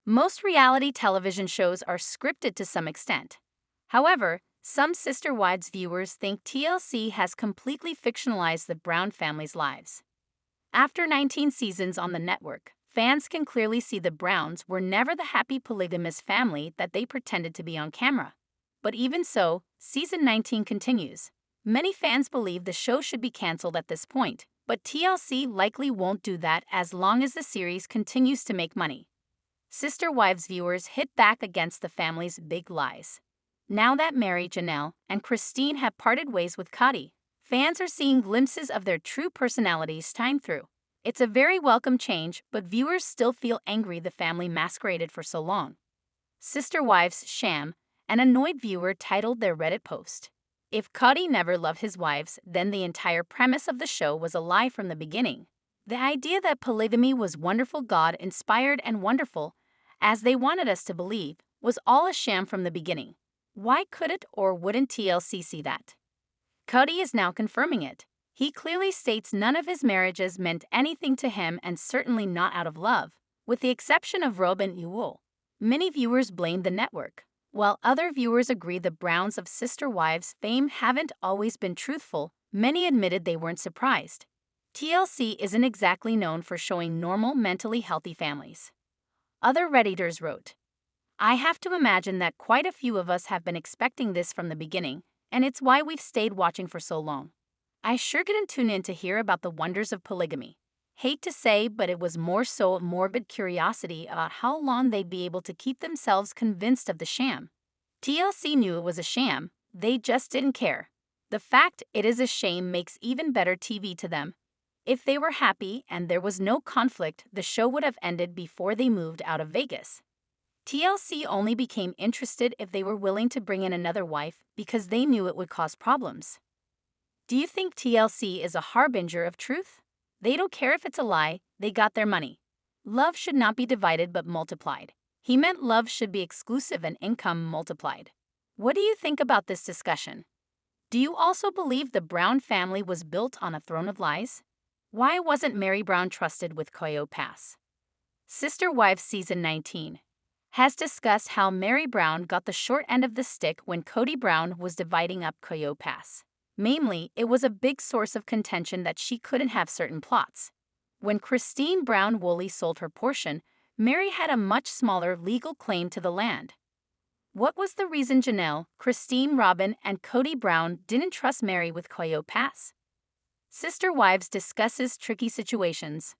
Most reality television shows are scripted to some extent. However, some Sister Wives viewers think TLC has completely fictionalized the Brown family's lives. After 19 seasons on the network, fans can clearly see the Browns were never the happy polygamous family that they pretended to be on camera. But even so, season 19 continues. Many fans believe the show should be canceled at this point, but TLC likely won't do that as long as the series continues to make money. Sister Wives viewers hit back against the family's big lies. Now that Mary, Janelle, and Christine have parted ways with Cody, fans are seeing glimpses of their true personalities shine through. It's a very welcome change, but viewers still feel angry the family masqueraded for so long. Sister Wives sham, an annoyed viewer titled their Reddit post. If Cody never loved his wives, then the entire premise of the show was a lie from the beginning. The idea that polygamy was wonderful, God-inspired and wonderful, as they wanted us to believe, was all a sham from the beginning. Why couldn't or wouldn't TLC see that? Cody is now confirming it. He clearly states none of his marriages meant anything to him and certainly not out of love, with the exception of Robyn and Janelle. Many viewers blame the network, while other viewers agree the Browns of Sister Wives fame haven't always been truthful. Many admitted they weren't surprised. TLC isn't exactly known for showing normal, mentally healthy families. Other Redditors wrote, "I have to imagine that quite a few of us have been expecting this from the beginning, and it's why we've stayed watching for so long. I sure didn't tune in to hear about the wonders of polygamy. Hate to say, but it was more so a morbid curiosity about how long they'd be able to keep themselves convinced of the sham. TLC knew it was a sham, they just didn't care. The fact it is a sham makes even better TV to them. If they were happy and there was no conflict, the show would have ended before they moved out of Vegas. TLC only became interested if they were willing to bring in another wife because they knew it would cause problems." Do you think TLC is a harbinger of truth? They don't care if it's a lie, they got their money. Love should not be divided but multiplied. He meant love should be exclusive and income multiplied. What do you think about this discussion? Do you also believe the Brown family was built on a throne of lies? Why wasn't Mary Brown trusted with Coyote Pass? Sister Wives Season 19 has discussed how Mary Brown got the short end of the stick when Cody Brown was dividing up Coyote Pass. Mainly, it was a big source of contention that she couldn't have certain plots. When Christine Brown Woolley sold her portion, Mary had a much smaller legal claim to the land. What was the reason Janelle, Christine, Robyn, and Cody Brown didn't trust Mary with Coyote Pass? Sister Wives discusses tricky situations.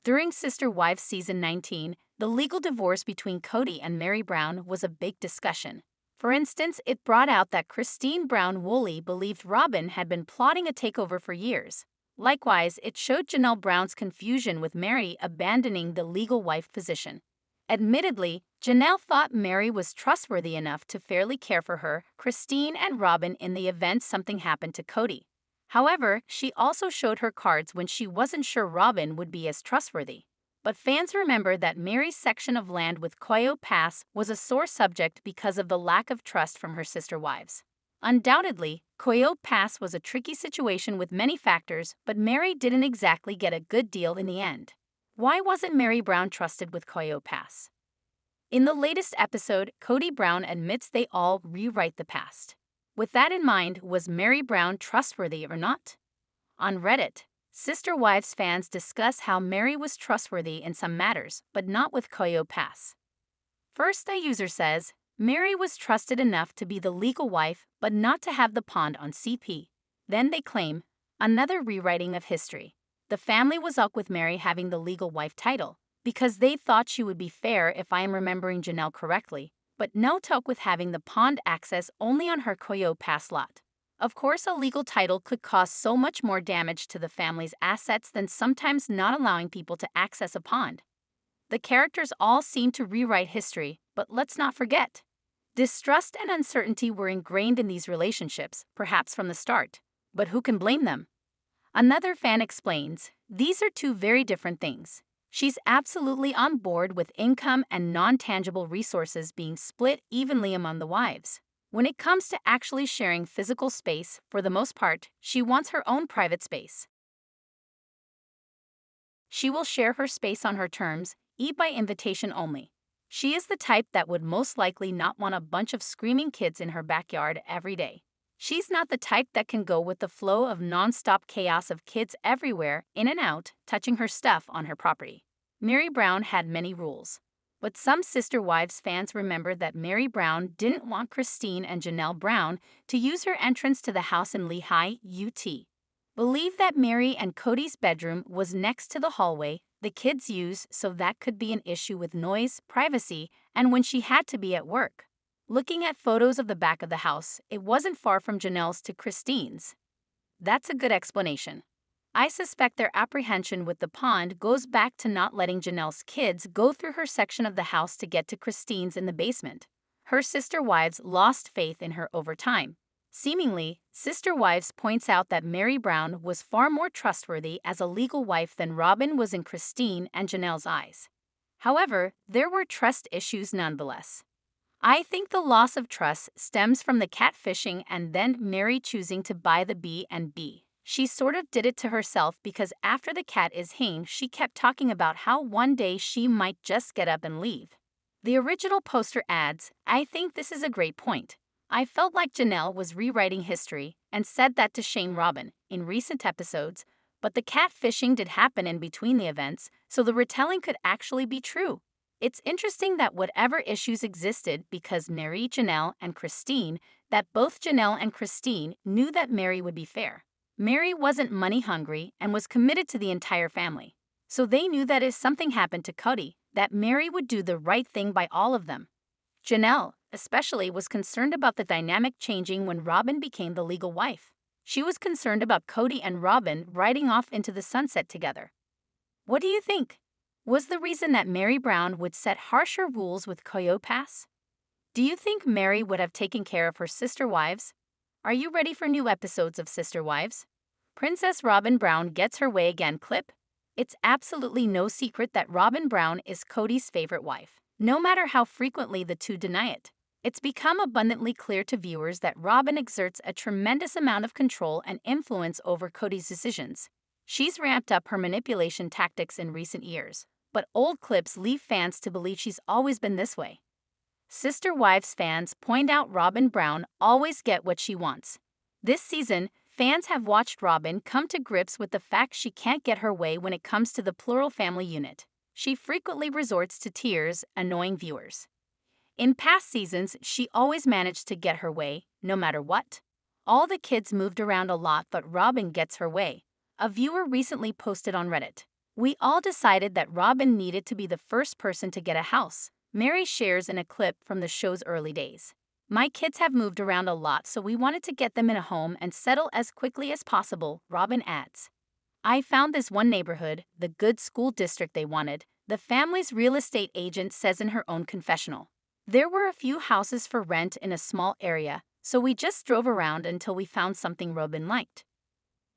During Sister Wives Season 19, the legal divorce between Cody and Mary Brown was a big discussion. For instance, it brought out that Christine Brown Woolley believed Robyn had been plotting a takeover for years. Likewise, it showed Janelle Brown's confusion with Mary abandoning the legal wife position. Admittedly, Janelle thought Mary was trustworthy enough to fairly care for her, Christine, and Robyn in the event something happened to Cody. However, she also showed her cards when she wasn't sure Robyn would be as trustworthy. But fans remember that Mary's section of land with Coyote Pass was a sore subject because of the lack of trust from her sister wives. Undoubtedly, Coyote Pass was a tricky situation with many factors, but Mary didn't exactly get a good deal in the end. Why wasn't Mary Brown trusted with Coyote Pass? In the latest episode, Cody Brown admits they all rewrite the past. With that in mind, was Mary Brown trustworthy or not? On Reddit, Sister Wives fans discuss how Mary was trustworthy in some matters, but not with Coyote Pass. First, a user says, Mary was trusted enough to be the legal wife, but not to have the pond on CP. Then they claim, another rewriting of history. The family was up with Mary having the legal wife title, because they thought she would be fair if I am remembering Janelle correctly, but no talk with having the pond access only on her Coyote Pass lot. Of course, a legal title could cause so much more damage to the family's assets than sometimes not allowing people to access a pond. The characters all seem to rewrite history, but let's not forget. Distrust and uncertainty were ingrained in these relationships, perhaps from the start. But who can blame them? Another fan explains, these are two very different things. She's absolutely on board with income and non-tangible resources being split evenly among the wives. When it comes to actually sharing physical space, for the most part, she wants her own private space. She will share her space on her terms, eat by invitation only. She is the type that would most likely not want a bunch of screaming kids in her backyard every day. She's not the type that can go with the flow of non-stop chaos of kids everywhere, in and out, touching her stuff on her property. Mary Brown had many rules. But some Sister Wives fans remember that Mary Brown didn't want Christine and Janelle Brown to use her entrance to the house in Lehigh, UT. Believe that Mary and Cody's bedroom was next to the hallway the kids use, so that could be an issue with noise, privacy, and when she had to be at work. Looking at photos of the back of the house, it wasn't far from Janelle's to Christine's. That's a good explanation. I suspect their apprehension with the pond goes back to not letting Janelle's kids go through her section of the house to get to Christine's in the basement. Her Sister Wives lost faith in her over time. Seemingly, Sister Wives points out that Mary Brown was far more trustworthy as a legal wife than Robyn was in Christine and Janelle's eyes. However, there were trust issues nonetheless. I think the loss of trust stems from the catfishing and then Mary choosing to buy the B&B. She sort of did it to herself because after the cat is hanged, she kept talking about how one day she might just get up and leave. The original poster adds, "I think this is a great point. I felt like Janelle was rewriting history and said that to shame Robyn in recent episodes, but the catfishing did happen in between the events, so the retelling could actually be true." It's interesting that whatever issues existed because Mary, Janelle, and Christine, that both Janelle and Christine knew that Mary would be fair. Mary wasn't money hungry and was committed to the entire family. So they knew that if something happened to Cody, that Mary would do the right thing by all of them. Janelle, especially, was concerned about the dynamic changing when Robyn became the legal wife. She was concerned about Cody and Robyn riding off into the sunset together. What do you think? Was the reason that Mary Brown would set harsher rules with Coyote Pass? Do you think Mary would have taken care of her Sister Wives? Are you ready for new episodes of Sister Wives? Princess Robyn Brown gets her way again clip? It's absolutely no secret that Robyn Brown is Cody's favorite wife, no matter how frequently the two deny it. It's become abundantly clear to viewers that Robyn exerts a tremendous amount of control and influence over Cody's decisions. She's ramped up her manipulation tactics in recent years, but old clips leave fans to believe she's always been this way. Sister Wives fans point out Robyn Brown always get what she wants. This season, fans have watched Robyn come to grips with the fact she can't get her way when it comes to the plural family unit. She frequently resorts to tears, annoying viewers. In past seasons, she always managed to get her way, no matter what. All the kids moved around a lot, but Robyn gets her way. A viewer recently posted on Reddit, "We all decided that Robyn needed to be the first person to get a house." Mary shares in a clip from the show's early days. "My kids have moved around a lot, so we wanted to get them in a home and settle as quickly as possible," Robyn adds. "I found this one neighborhood, the good school district they wanted," the family's real estate agent says in her own confessional. "There were a few houses for rent in a small area, so we just drove around until we found something Robyn liked."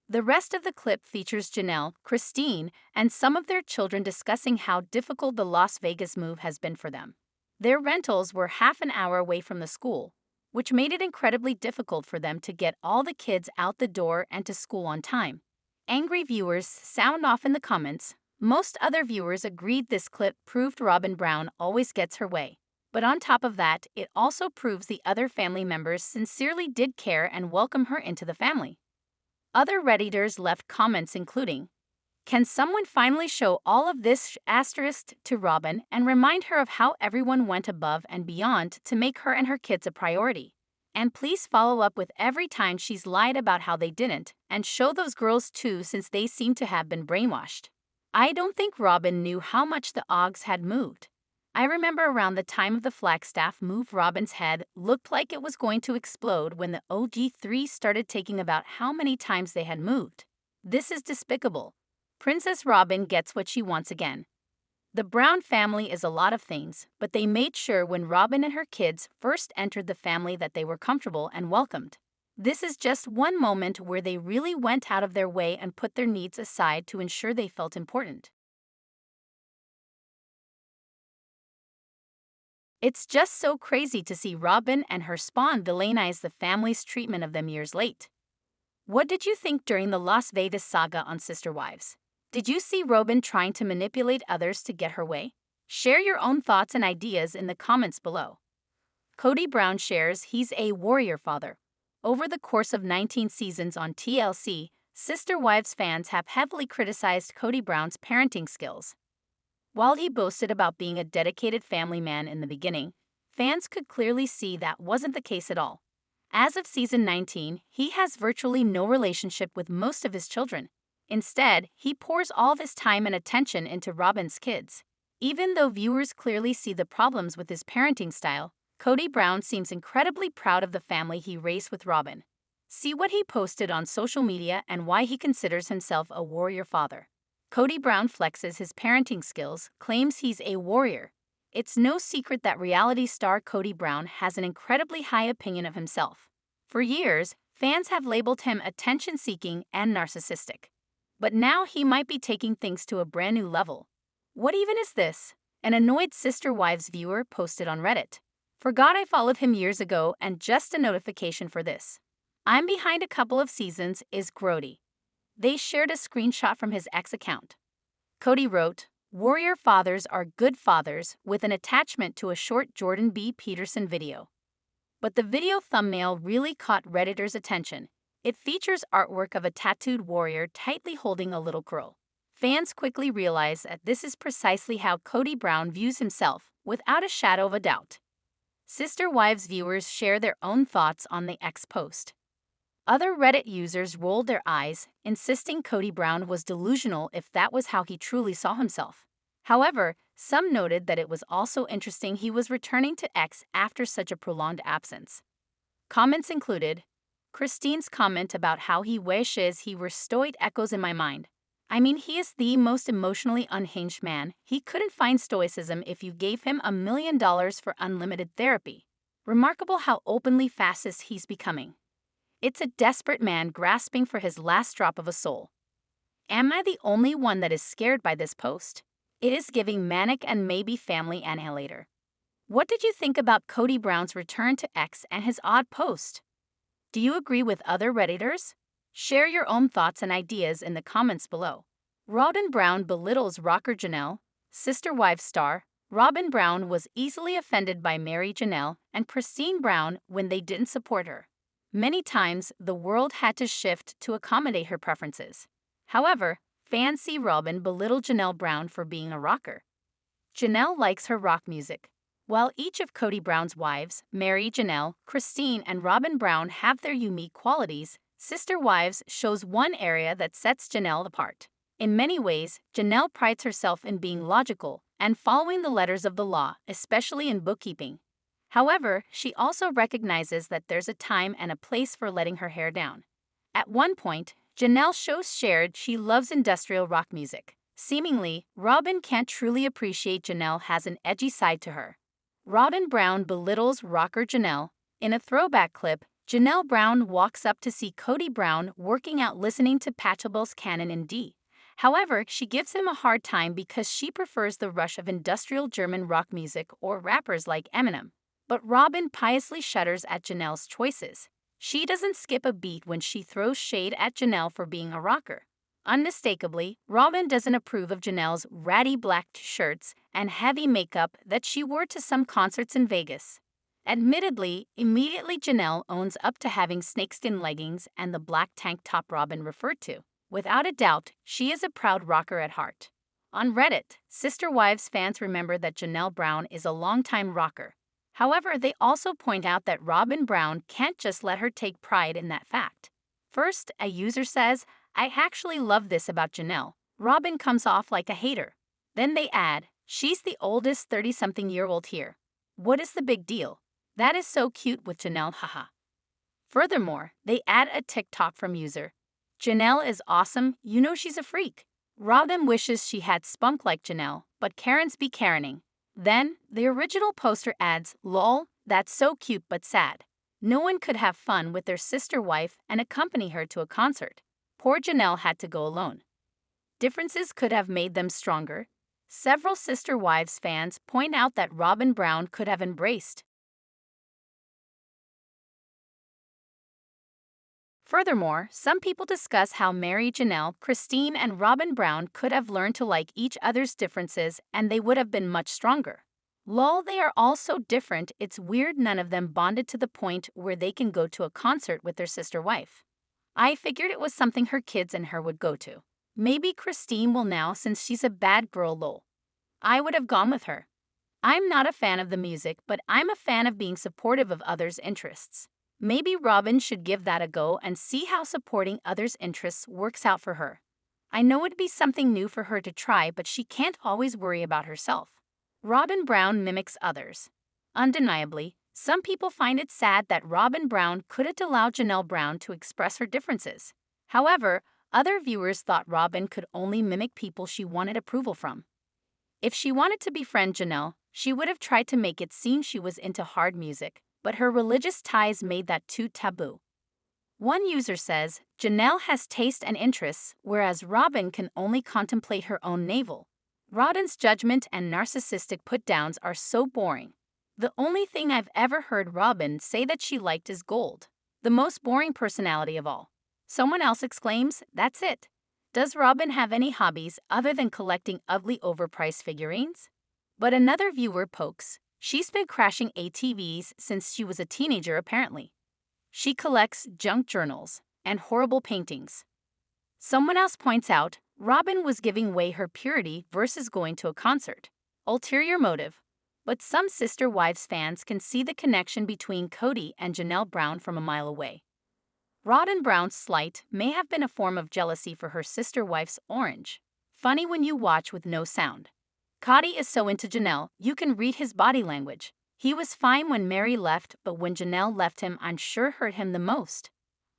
The rest of the clip features Janelle, Christine, and some of their children discussing how difficult the Las Vegas move has been for them. Their rentals were half an hour away from the school, which made it incredibly difficult for them to get all the kids out the door and to school on time. Angry viewers sound off in the comments. Most other viewers agreed this clip proved Robyn Brown always gets her way. But on top of that, it also proves the other family members sincerely did care and welcome her into the family. Other Redditors left comments including, "Can someone finally show all of this asterisk to Robyn and remind her of how everyone went above and beyond to make her and her kids a priority? And please follow up with every time she's lied about how they didn't, and show those girls too, since they seem to have been brainwashed." I don't think Robyn knew how much the Oggs had moved. I remember around the time of the Flagstaff move, Robyn's head looked like it was going to explode when the OG3 started taking about how many times they had moved. This is despicable. Princess Robyn gets what she wants again. The Brown family is a lot of things, but they made sure when Robyn and her kids first entered the family that they were comfortable and welcomed. This is just one moment where they really went out of their way and put their needs aside to ensure they felt important. It's just so crazy to see Robyn and her spawn villainize the family's treatment of them years late. What did you think during the Las Vegas saga on Sister Wives? Did you see Robyn trying to manipulate others to get her way? Share your own thoughts and ideas in the comments below. Kody Brown shares he's a warrior father. Over the course of 19 seasons on TLC, Sister Wives fans have heavily criticized Kody Brown's parenting skills. While he boasted about being a dedicated family man in the beginning, fans could clearly see that wasn't the case at all. As of season 19, he has virtually no relationship with most of his children. Instead, he pours all of his time and attention into Robyn's kids. Even though viewers clearly see the problems with his parenting style, Kody Brown seems incredibly proud of the family he raised with Robyn. See what he posted on social media and why he considers himself a warrior father. Kody Brown flexes his parenting skills, claims he's a warrior. It's no secret that reality star Kody Brown has an incredibly high opinion of himself. For years, fans have labeled him attention-seeking and narcissistic. But now he might be taking things to a brand new level. What even is this? An annoyed Sister Wives viewer posted on Reddit. Forgot I followed him years ago and just a notification for this. I'm behind a couple of seasons is grody. They shared a screenshot from his ex account. Kody wrote, "Warrior fathers are good fathers," with an attachment to a short Jordan B. Peterson video. But the video thumbnail really caught Redditors' attention. It features artwork of a tattooed warrior tightly holding a little girl. Fans quickly realize that this is precisely how Kody Brown views himself, without a shadow of a doubt. Sister Wives viewers share their own thoughts on the ex post. Other Reddit users rolled their eyes, insisting Kody Brown was delusional if that was how he truly saw himself. However, some noted that it was also interesting he was returning to X after such a prolonged absence. Comments included, Christine's comment about how he wishes he were stoic echoes in my mind. I mean, he is the most emotionally unhinged man. He couldn't find stoicism if you gave him $1 million for unlimited therapy. Remarkable how openly fascist he's becoming. It's a desperate man grasping for his last drop of a soul. Am I the only one that is scared by this post? It is giving manic and maybe family annihilator. What did you think about Kody Brown's return to X and his odd post? Do you agree with other Redditors? Share your own thoughts and ideas in the comments below. Robyn Brown belittles rocker Janelle. Sister Wives star Robyn Brown was easily offended by Mary Janelle and Christine Brown when they didn't support her. Many times, the world had to shift to accommodate her preferences. However, fans see Robyn belittle Janelle Brown for being a rocker. Janelle likes her rock music. While each of Kody Brown's wives, Mary Janelle, Christine, and Robyn Brown have their unique qualities, Sister Wives shows one area that sets Janelle apart. In many ways, Janelle prides herself in being logical and following the letters of the law, especially in bookkeeping. However, she also recognizes that there's a time and a place for letting her hair down. At one point, Janelle shared she loves industrial rock music. Seemingly, Robyn can't truly appreciate Janelle has an edgy side to her. Robyn Brown belittles rocker Janelle. In a throwback clip, Janelle Brown walks up to see Kody Brown working out listening to Pachelbel's Canon in D. However, she gives him a hard time because she prefers the rush of industrial German rock music or rappers like Eminem. But Robyn piously shudders at Janelle's choices. She doesn't skip a beat when she throws shade at Janelle for being a rocker. Unmistakably, Robyn doesn't approve of Janelle's ratty black shirts and heavy makeup that she wore to some concerts in Vegas. Admittedly, immediately Janelle owns up to having snakeskin leggings and the black tank top Robyn referred to. Without a doubt, she is a proud rocker at heart. On Reddit, Sister Wives fans remember that Janelle Brown is a longtime rocker. However, they also point out that Robyn Brown can't just let her take pride in that fact. First, a user says, I actually love this about Janelle. Robyn comes off like a hater. Then they add, she's the oldest 30-something-year-old here. What is the big deal? That is so cute with Janelle, haha. Furthermore, they add a TikTok from user. Janelle is awesome, you know she's a freak. Robyn wishes she had spunk like Janelle, but Karens be Karening. Then, the original poster adds, lol, that's so cute but sad. No one could have fun with their sister wife and accompany her to a concert. Poor Janelle had to go alone. Differences could have made them stronger. Several Sister Wives fans point out that Robyn Brown could have embraced Furthermore, some people discuss how Mary Janelle, Christine, and Robyn Brown could have learned to like each other's differences and they would have been much stronger. Lol, they are all so different, it's weird none of them bonded to the point where they can go to a concert with their sister wife. I figured it was something her kids and her would go to. Maybe Christine will now since she's a bad girl lol. I would have gone with her. I'm not a fan of the music, but I'm a fan of being supportive of others' interests. Maybe Robyn should give that a go and see how supporting others' interests works out for her. I know it'd be something new for her to try, but she can't always worry about herself. Robyn Brown mimics others. Undeniably, some people find it sad that Robyn Brown couldn't allow Janelle Brown to express her differences. However, other viewers thought Robyn could only mimic people she wanted approval from. If she wanted to befriend Janelle, she would have tried to make it seem she was into hard music, but her religious ties made that too taboo. One user says, Janelle has taste and interests, whereas Robyn can only contemplate her own navel. Robyn's judgment and narcissistic put-downs are so boring. The only thing I've ever heard Robyn say that she liked is gold. The most boring personality of all. Someone else exclaims, that's it. Does Robyn have any hobbies other than collecting ugly overpriced figurines? But another viewer pokes, she's been crashing ATVs since she was a teenager apparently. She collects junk journals and horrible paintings. Someone else points out, Robyn was giving away her purity versus going to a concert. Ulterior motive. But some Sister Wives fans can see the connection between Cody and Janelle Brown from a mile away. Robyn Brown's slight may have been a form of jealousy for her sister wife's Orange. Funny when you watch with no sound. Cody is so into Janelle, you can read his body language. He was fine when Mary left, but when Janelle left him, I'm sure hurt him the most.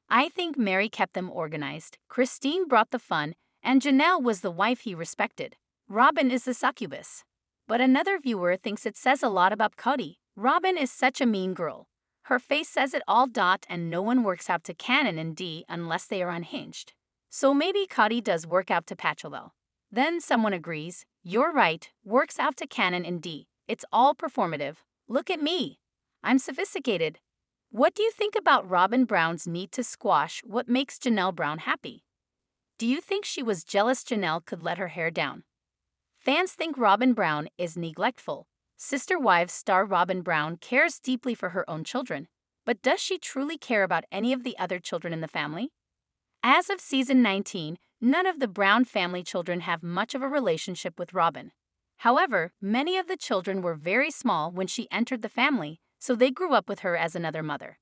I think Mary kept them organized, Christine brought the fun, and Janelle was the wife he respected. Robyn is the succubus. But another viewer thinks it says a lot about Cody. Robyn is such a mean girl. Her face says it all. And no one works out to canon in D unless they are unhinged. So maybe Cody does work out to Patchelel. Then someone agrees, you're right, works out to canon in D. It's all performative. Look at me. I'm sophisticated. What do you think about Robyn Brown's need to squash what makes Janelle Brown happy? Do you think she was jealous Janelle could let her hair down? Fans think Robyn Brown is neglectful. Sister Wives star Robyn Brown cares deeply for her own children. But does she truly care about any of the other children in the family? As of season 19, none of the Brown family children have much of a relationship with Robyn. However, many of the children were very small when she entered the family, so they grew up with her as another mother.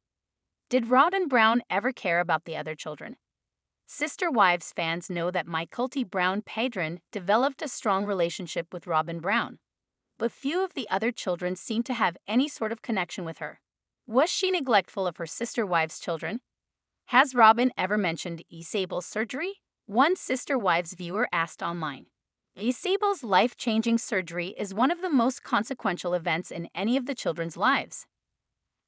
Did Robyn Brown ever care about the other children? Sister Wives fans know that Mykelti Brown Padron developed a strong relationship with Robyn Brown. But few of the other children seem to have any sort of connection with her. Was she neglectful of her sister wives' children? Has Robyn ever mentioned Isabel's surgery? One Sister Wives viewer asked online. Isabel's life-changing surgery is one of the most consequential events in any of the children's lives.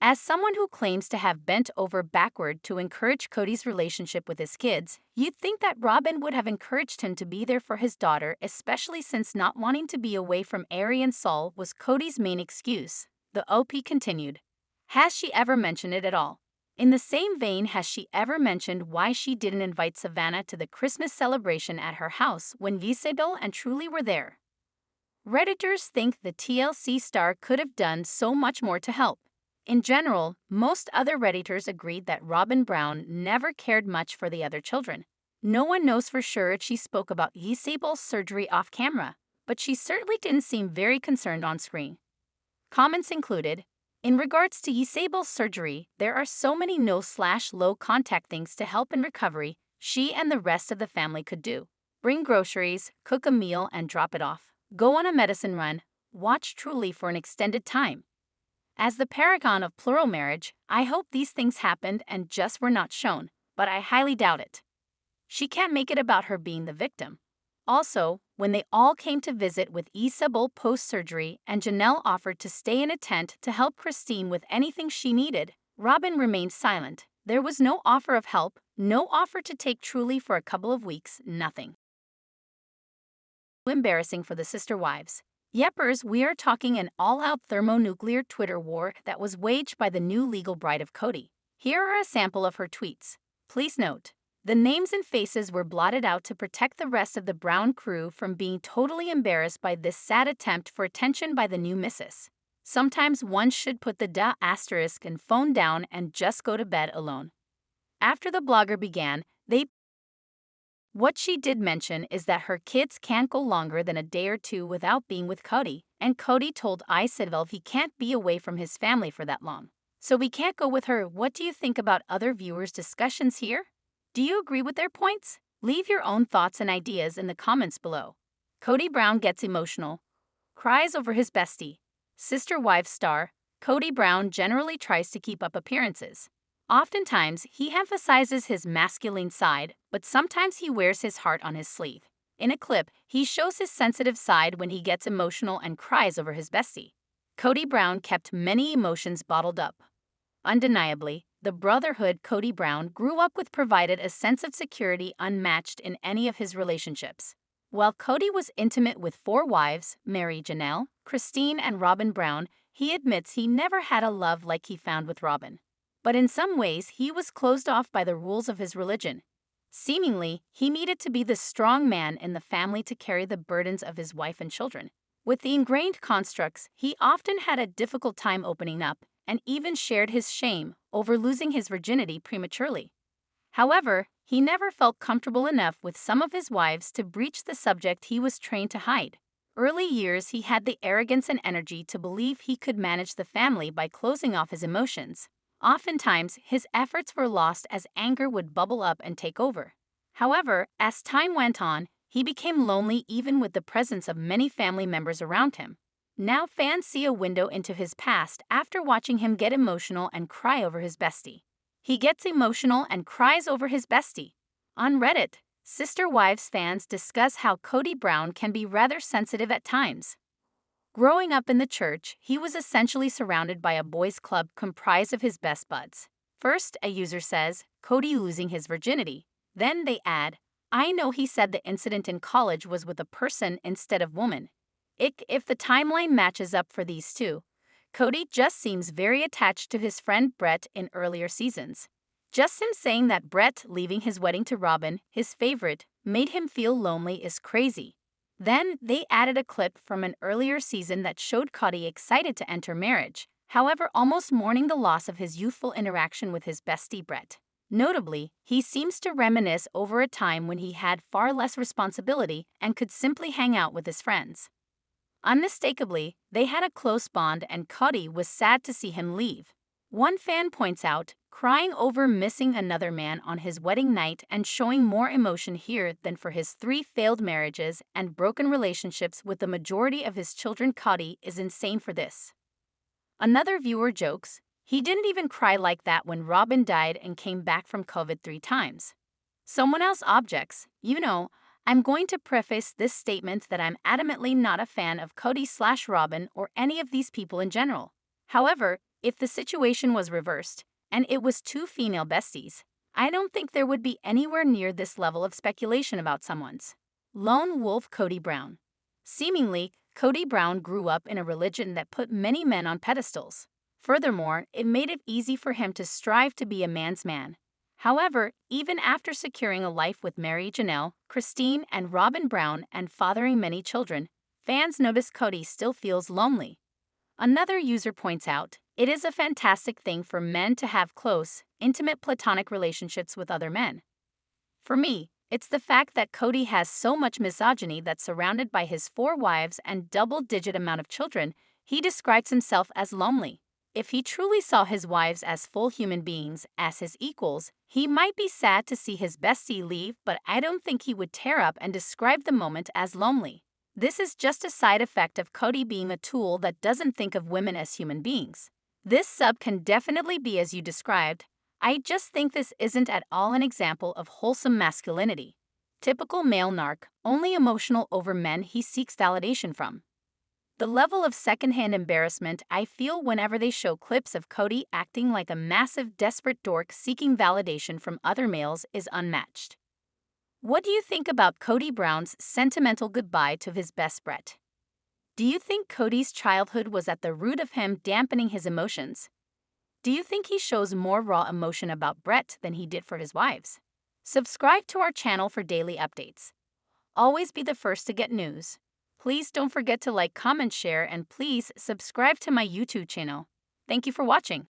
As someone who claims to have bent over backward to encourage Cody's relationship with his kids, you'd think that Robyn would have encouraged him to be there for his daughter, especially since not wanting to be away from Ari and Saul was Cody's main excuse. The OP continued. Has she ever mentioned it at all? In the same vein, has she ever mentioned why she didn't invite Savannah to the Christmas celebration at her house when Isabel and Truly were there? Redditors think the TLC star could have done so much more to help. In general, most other Redditors agreed that Robyn Brown never cared much for the other children. No one knows for sure if she spoke about Isabel's surgery off camera, but she certainly didn't seem very concerned on screen. Comments included, in regards to Isabel's surgery, there are so many no/low contact things to help in recovery she and the rest of the family could do. Bring groceries, cook a meal and drop it off. Go on a medicine run, watch Truly for an extended time. As the paragon of plural marriage, I hope these things happened and just were not shown, but I highly doubt it. She can't make it about her being the victim. Also, when they all came to visit with Isabel post-surgery and Janelle offered to stay in a tent to help Christine with anything she needed, Robyn remained silent. There was no offer of help, no offer to take Truly for a couple of weeks, nothing. Embarrassing for the Sister Wives. Yepers, we are talking an all-out thermonuclear Twitter war that was waged by the new legal bride of Cody. Here are a sample of her tweets. Please note, the names and faces were blotted out to protect the rest of the Brown crew from being totally embarrassed by this sad attempt for attention by the new missus. Sometimes one should put the da asterisk and phone down and just go to bed alone. After the blogger began, what she did mention is that her kids can't go longer than a day or two without being with Cody, and Cody told iCivilv he can't be away from his family for that long. So we can't go with her. What do you think about other viewers' discussions here? Do you agree with their points? Leave your own thoughts and ideas in the comments below. Cody Brown gets emotional, cries over his bestie. Sister Wives star, Cody Brown generally tries to keep up appearances. Oftentimes, he emphasizes his masculine side, but sometimes he wears his heart on his sleeve. In a clip, he shows his sensitive side when he gets emotional and cries over his bestie. Cody Brown kept many emotions bottled up. Undeniably, the brotherhood Cody Brown grew up with provided a sense of security unmatched in any of his relationships. While Cody was intimate with 4 wives, Mary Janelle, Christine, and Robyn Brown, he admits he never had a love like he found with Robyn. But in some ways, he was closed off by the rules of his religion. Seemingly, he needed to be the strong man in the family to carry the burdens of his wife and children. With the ingrained constructs, he often had a difficult time opening up, and even shared his shame over losing his virginity prematurely. However, he never felt comfortable enough with some of his wives to breach the subject he was trained to hide. Early years, he had the arrogance and energy to believe he could manage the family by closing off his emotions. Oftentimes, his efforts were lost as anger would bubble up and take over. However, as time went on, he became lonely even with the presence of many family members around him. Now fans see a window into his past after watching him get emotional and cry over his bestie. He gets emotional and cries over his bestie. On Reddit, Sister Wives fans discuss how Cody Brown can be rather sensitive at times. Growing up in the church, he was essentially surrounded by a boys' club comprised of his best buds. First, a user says, Cody losing his virginity. Then they add, I know he said the incident in college was with a person instead of woman. If the timeline matches up for these two, Cody just seems very attached to his friend Brett in earlier seasons. Just him saying that Brett leaving his wedding to Robyn, his favorite, made him feel lonely is crazy. Then, they added a clip from an earlier season that showed Cody excited to enter marriage, however almost mourning the loss of his youthful interaction with his bestie Brett. Notably, he seems to reminisce over a time when he had far less responsibility and could simply hang out with his friends. Unmistakably, they had a close bond and Cody was sad to see him leave. One fan points out, crying over missing another man on his wedding night and showing more emotion here than for his 3 failed marriages and broken relationships with the majority of his children. Cody is insane for this. Another viewer jokes, he didn't even cry like that when Robyn died and came back from COVID 3 times. Someone else objects, I'm going to preface this statement that I'm adamantly not a fan of Cody/Robyn or any of these people in general. However, if the situation was reversed, and it was 2 female besties, I don't think there would be anywhere near this level of speculation about someone's. Lone Wolf Cody Brown. Seemingly, Cody Brown grew up in a religion that put many men on pedestals. Furthermore, it made it easy for him to strive to be a man's man. However, even after securing a life with Mary Janelle, Christine, and Robyn Brown and fathering many children, fans notice Cody still feels lonely. Another user points out, it is a fantastic thing for men to have close, intimate platonic relationships with other men. For me, it's the fact that Cody has so much misogyny that surrounded by his 4 wives and double-digit amount of children, he describes himself as lonely. If he truly saw his wives as full human beings, as his equals, he might be sad to see his bestie leave, but I don't think he would tear up and describe the moment as lonely. This is just a side effect of Cody being a tool that doesn't think of women as human beings. This sub can definitely be as you described. I just think this isn't at all an example of wholesome masculinity. Typical male narc, only emotional over men he seeks validation from. The level of secondhand embarrassment I feel whenever they show clips of Cody acting like a massive desperate dork seeking validation from other males is unmatched. What do you think about Cody Brown's sentimental goodbye to his best Brett? Do you think Cody's childhood was at the root of him dampening his emotions? Do you think he shows more raw emotion about Brett than he did for his wives? Subscribe to our channel for daily updates. Always be the first to get news. Please don't forget to like, comment, share, and please subscribe to my YouTube channel. Thank you for watching.